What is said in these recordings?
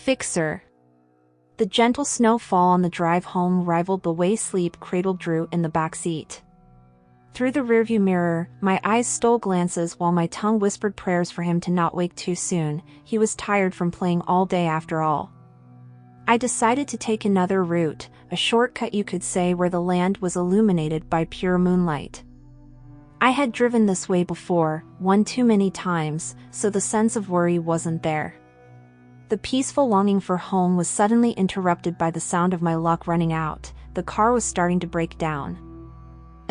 Fixer. The gentle snowfall on the drive home rivaled the way sleep cradled Drew in the back seat. Through the rearview mirror, my eyes stole glances while my tongue whispered prayers for him to not wake too soon. He was tired from playing all day after all. I decided to take another route, a shortcut you could say, where the land was illuminated by pure moonlight. I had driven this way before, one too many times, so the sense of worry wasn't there. The peaceful longing for home was suddenly interrupted by the sound of my luck running out. The car was starting to break down.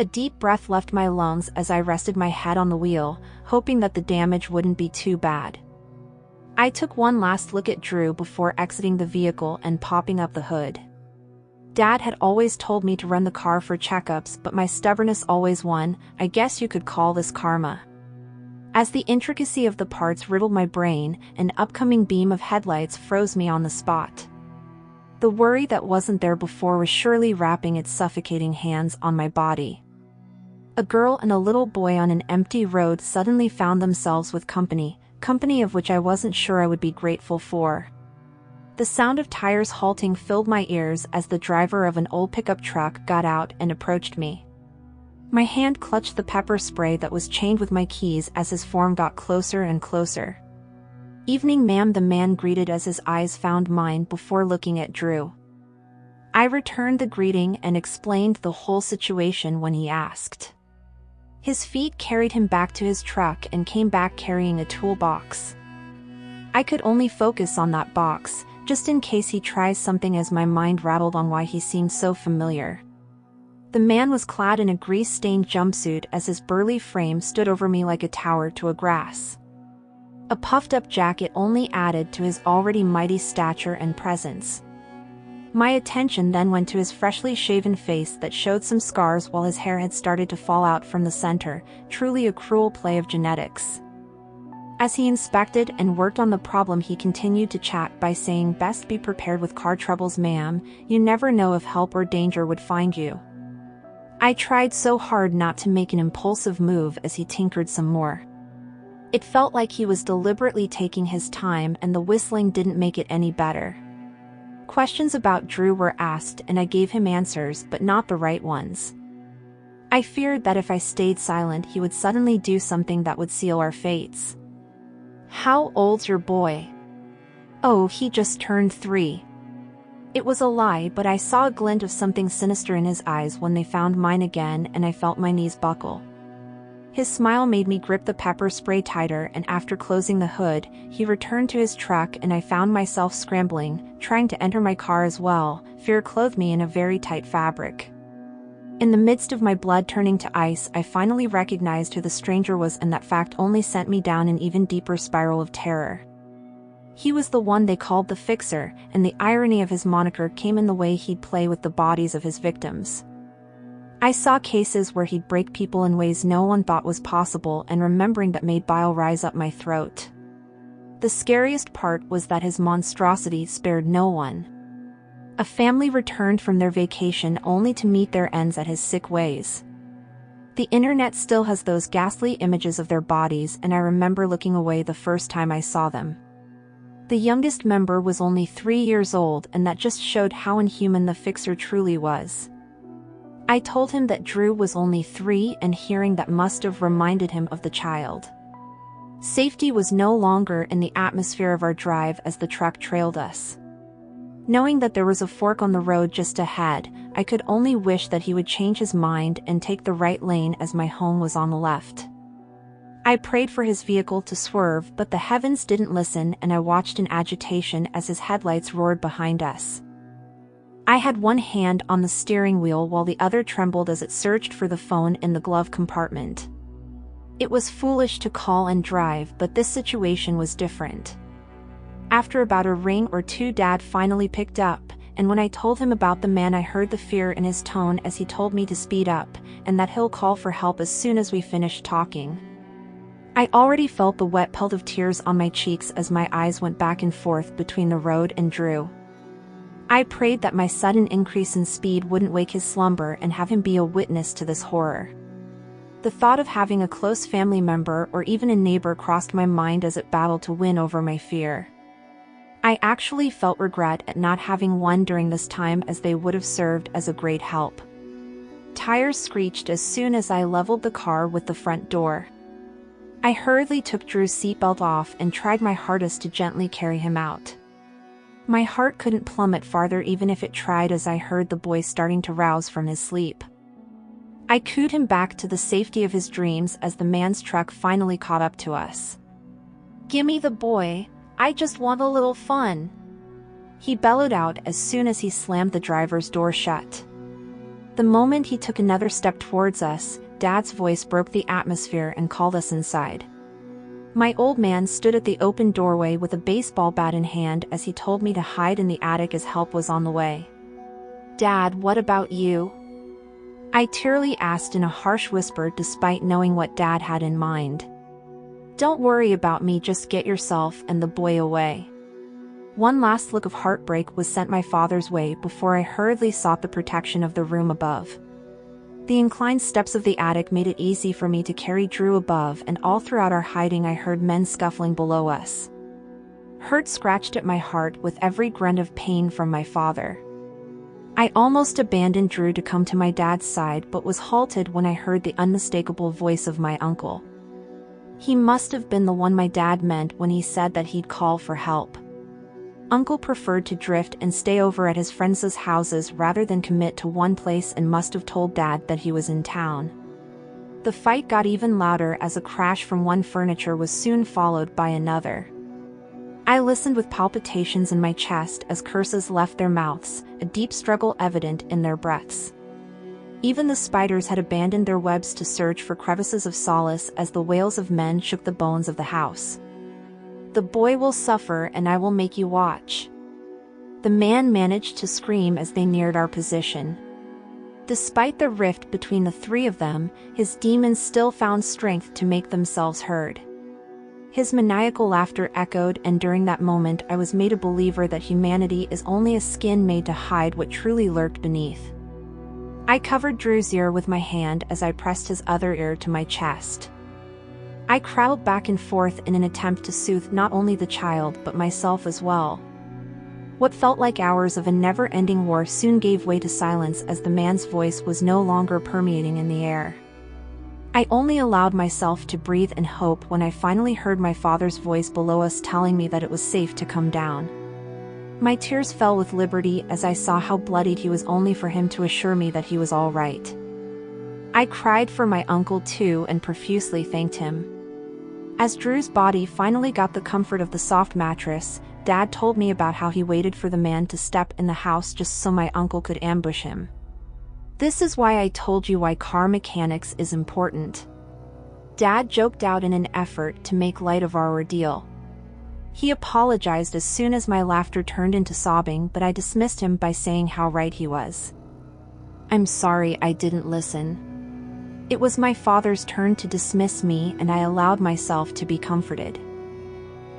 A deep breath left my lungs as I rested my head on the wheel, hoping that the damage wouldn't be too bad. I took one last look at Drew before exiting the vehicle and popping up the hood. Dad had always told me to run the car for checkups, but my stubbornness always won. I guess you could call this karma. As the intricacy of the parts riddled my brain, an upcoming beam of headlights froze me on the spot. The worry that wasn't there before was surely wrapping its suffocating hands on my body. A girl and a little boy on an empty road suddenly found themselves with company of which I wasn't sure I would be grateful for. The sound of tires halting filled my ears as the driver of an old pickup truck got out and approached me. My hand clutched the pepper spray that was chained with my keys as his form got closer and closer. "Evening, ma'am," the man greeted as his eyes found mine before looking at Drew. I returned the greeting and explained the whole situation when he asked. His feet carried him back to his truck and came back carrying a toolbox. I could only focus on that box, just in case he tries something, as my mind rattled on why he seemed so familiar. The man was clad in a grease-stained jumpsuit as his burly frame stood over me like a tower to a grass. A puffed-up jacket only added to his already mighty stature and presence. My attention then went to his freshly shaven face that showed some scars while his hair had started to fall out from the center, truly a cruel play of genetics. As he inspected and worked on the problem, he continued to chat by saying, "Best be prepared with car troubles, ma'am. You never know if help or danger would find you." I tried so hard not to make an impulsive move as he tinkered some more. It felt like he was deliberately taking his time, and the whistling didn't make it any better. Questions about Drew were asked and I gave him answers, but not the right ones. I feared that if I stayed silent he would suddenly do something that would seal our fates. "How old's your boy?" "Oh, he just turned 3. It was a lie, but I saw a glint of something sinister in his eyes when they found mine again, and I felt my knees buckle. His smile made me grip the pepper spray tighter, and after closing the hood, he returned to his truck and I found myself scrambling, trying to enter my car as well. Fear clothed me in a very tight fabric. In the midst of my blood turning to ice, I finally recognized who the stranger was, and that fact only sent me down an even deeper spiral of terror. He was the one they called the Fixer, and the irony of his moniker came in the way he'd play with the bodies of his victims. I saw cases where he'd break people in ways no one thought was possible, and remembering that made bile rise up my throat. The scariest part was that his monstrosity spared no one. A family returned from their vacation only to meet their ends at his sick ways. The internet still has those ghastly images of their bodies, and I remember looking away the first time I saw them. The youngest member was only 3 years old, and that just showed how inhuman the Fixer truly was. I told him that Drew was only 3, and hearing that must have reminded him of the child. Safety was no longer in the atmosphere of our drive as the truck trailed us. Knowing that there was a fork on the road just ahead, I could only wish that he would change his mind and take the right lane, as my home was on the left. I prayed for his vehicle to swerve, but the heavens didn't listen, and I watched in agitation as his headlights roared behind us. I had one hand on the steering wheel while the other trembled as it searched for the phone in the glove compartment. It was foolish to call and drive, but this situation was different. After about a ring or two, Dad finally picked up, and when I told him about the man, I heard the fear in his tone as he told me to speed up, and that he'll call for help as soon as we finished talking. I already felt the wet pelt of tears on my cheeks as my eyes went back and forth between the road and Drew. I prayed that my sudden increase in speed wouldn't wake his slumber and have him be a witness to this horror. The thought of having a close family member or even a neighbor crossed my mind as it battled to win over my fear. I actually felt regret at not having one during this time, as they would have served as a great help. Tires screeched as soon as I leveled the car with the front door. I hurriedly took Drew's seatbelt off and tried my hardest to gently carry him out. My heart couldn't plummet farther even if it tried, as I heard the boy starting to rouse from his sleep. I cooed him back to the safety of his dreams as the man's truck finally caught up to us. "Gimme the boy, I just want a little fun," he bellowed out as soon as he slammed the driver's door shut. The moment he took another step towards us, Dad's voice broke the atmosphere and called us inside. My old man stood at the open doorway with a baseball bat in hand as he told me to hide in the attic as help was on the way. "Dad, what about you?" I tearily asked in a harsh whisper, despite knowing what Dad had in mind. "Don't worry about me, just get yourself and the boy away." One last look of heartbreak was sent my father's way before I hurriedly sought the protection of the room above. The inclined steps of the attic made it easy for me to carry Drew above, and all throughout our hiding I heard men scuffling below us. Hurt scratched at my heart with every grunt of pain from my father. I almost abandoned Drew to come to my dad's side, but was halted when I heard the unmistakable voice of my uncle. He must have been the one my dad meant when he said that he'd call for help. Uncle preferred to drift and stay over at his friends' houses rather than commit to one place, and must have told Dad that he was in town. The fight got even louder as a crash from one furniture was soon followed by another. I listened with palpitations in my chest as curses left their mouths, a deep struggle evident in their breaths. Even the spiders had abandoned their webs to search for crevices of solace as the wails of men shook the bones of the house. "The boy will suffer and I will make you watch," the man managed to scream as they neared our position. Despite the rift between the three of them, his demons still found strength to make themselves heard. His maniacal laughter echoed, and during that moment I was made a believer that humanity is only a skin made to hide what truly lurked beneath. I covered Drew's ear with my hand as I pressed his other ear to my chest. I crawled back and forth in an attempt to soothe not only the child but myself as well. What felt like hours of a never-ending war soon gave way to silence as the man's voice was no longer permeating in the air. I only allowed myself to breathe and hope when I finally heard my father's voice below us telling me that it was safe to come down. My tears fell with liberty as I saw how bloodied he was, only for him to assure me that he was all right. I cried for my uncle too and profusely thanked him. As Drew's body finally got the comfort of the soft mattress, Dad told me about how he waited for the man to step in the house just so my uncle could ambush him. "This is why I told you why car mechanics is important," Dad joked out in an effort to make light of our ordeal. He apologized as soon as my laughter turned into sobbing, but I dismissed him by saying how right he was. "I'm sorry I didn't listen." It was my father's turn to dismiss me, and I allowed myself to be comforted.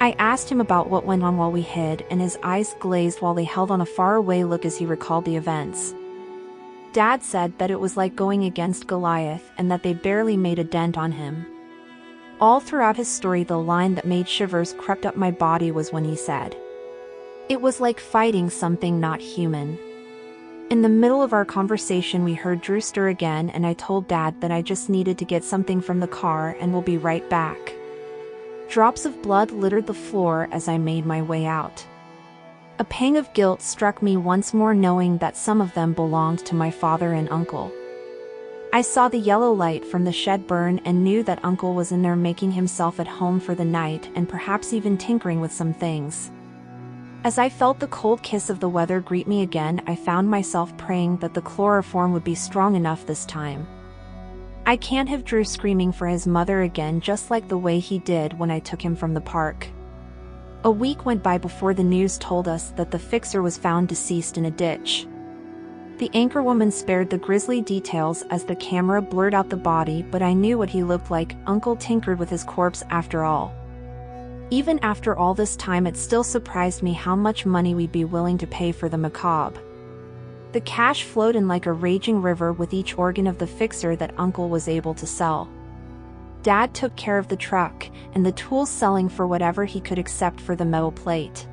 I asked him about what went on while we hid, and his eyes glazed while they held on a faraway look as he recalled the events. Dad said that it was like going against Goliath and that they barely made a dent on him. All throughout his story, the line that made shivers crept up my body was when he said, "It was like fighting something not human." In the middle of our conversation we heard Drew stir again, and I told Dad that I just needed to get something from the car and will be right back. Drops of blood littered the floor as I made my way out. A pang of guilt struck me once more, knowing that some of them belonged to my father and uncle. I saw the yellow light from the shed burn and knew that Uncle was in there making himself at home for the night and perhaps even tinkering with some things. As I felt the cold kiss of the weather greet me again, I found myself praying that the chloroform would be strong enough this time. I can't have Drew screaming for his mother again, just like the way he did when I took him from the park. A week went by before the news told us that the fixer was found deceased in a ditch. The anchorwoman spared the grisly details as the camera blurred out the body, but I knew what he looked like. Uncle tinkered with his corpse after all. Even after all this time, it still surprised me how much money we'd be willing to pay for the macabre. The cash flowed in like a raging river with each organ of the fixer that Uncle was able to sell. Dad took care of the truck and the tools, selling for whatever he could accept for the metal plate.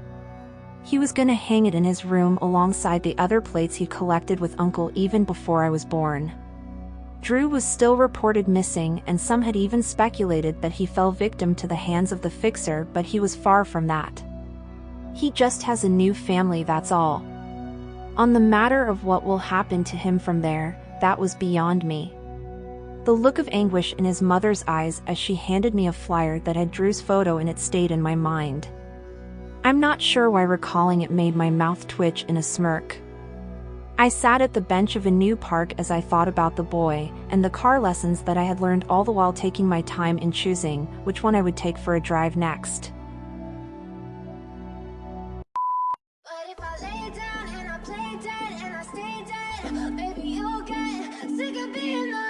He was gonna hang it in his room alongside the other plates he collected with Uncle even before I was born. Drew was still reported missing, and some had even speculated that he fell victim to the hands of the fixer, but he was far from that. He just has a new family, that's all. On the matter of what will happen to him from there, that was beyond me. The look of anguish in his mother's eyes as she handed me a flyer that had Drew's photo in it stayed in my mind. I'm not sure why recalling it made my mouth twitch in a smirk. I sat at the bench of a new park as I thought about the boy, and the car lessons that I had learned, all the while taking my time in choosing which one I would take for a drive next. But if I lay down and I play dead and I stay dead, maybe you'll get sick of being the